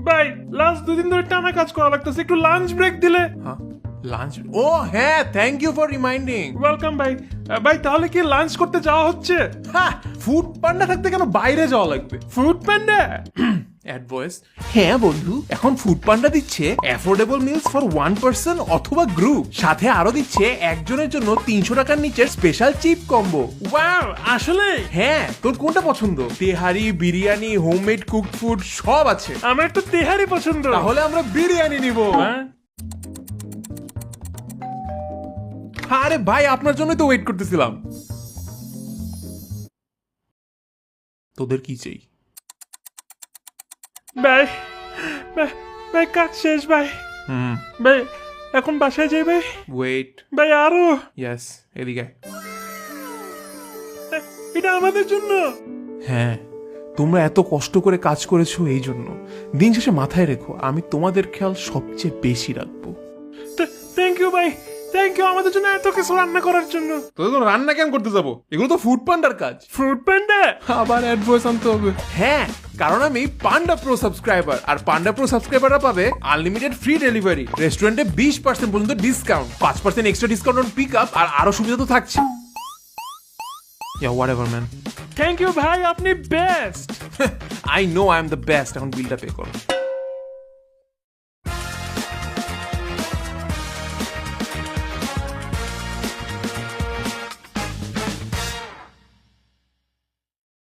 ভাই লাস্ট 2 দিন ধরে টানা কাজ করা লাগতেছে, একটু লাঞ্চ ব্রেক দিলে। হ্যাঁ লাঞ্চ, ও হ্যাঁ, thank you for reminding. Welcome ভাই। ভাই তাহলে কি লাঞ্চ করতে যাওয়া হচ্ছে? হ্যাঁ, ফুড পান্ডা থাকতে কেন বাইরে যাওয়া লাগবে? Foodpanda? Ad voice. হ্যাঁ বন্ধু, এখন ফুড পান্ডা দিচ্ছে অ্যাফোর্ডেবল মিলস ফর 1 পারসন অথবা গ্রুপ, সাথে আরো দিচ্ছে একজনের জন্য 300 টাকার নিচের স্পেশাল চিপ কম্বো। ওয়াও, আসলে? হ্যাঁ, তোর কোনটা পছন্দ? তেহারি, বিরিয়ানি, হোমমেড কুকড ফুড সব আছে। আমার একটু তেহারি পছন্দ। তাহলে আমরা বিরিয়ানি নিব। হ্যাঁ? আরে ভাই, আপনার জন্যই তো ওয়েট করতেছিলাম। তোদের কি চাই? ভাই ভাই কাজ শেষ ভাই। ভাই এখন বাসায় যাই ভাই। ওয়েট, ভাই আরো। ইয়েস, এদিকে। এটা আমাদের জন্য। হ্যাঁ, তোমরা এত কষ্ট করে কাজ করেছো এই জন্য। দিন শেষে মাথায় রেখো, আমি তোমাদের খেয়াল সবচেয়ে বেশি রাখবো। থ্যাংক ইউ ভাই, থ্যাংক ইউ আমাদের জন্য এত কিছু রান্না করার জন্য। তোদের তো রান্না কেন করতে যাবো? এগুলো তো ফুড পান্ডার কাজ। Food panda? আবার অ্যাডভাইস আনতে হবে। হ্যাঁ, কারণ আমি পান্ডা প্রো সাবস্ক্রাইবার, আর পান্ডা প্রো সাবস্ক্রাইবাররা পাবে আনলিমিটেড ফ্রি ডেলিভারি, রেস্টুরেন্টে 20% পর্যন্ত discount, 5% extra discount on pick up, আর আরো সুবিধা তো থাকছে। Yeah, whatever, man. Thank you ভাই, আপনি best. I know I am the best. এখন বিলটা পে করো।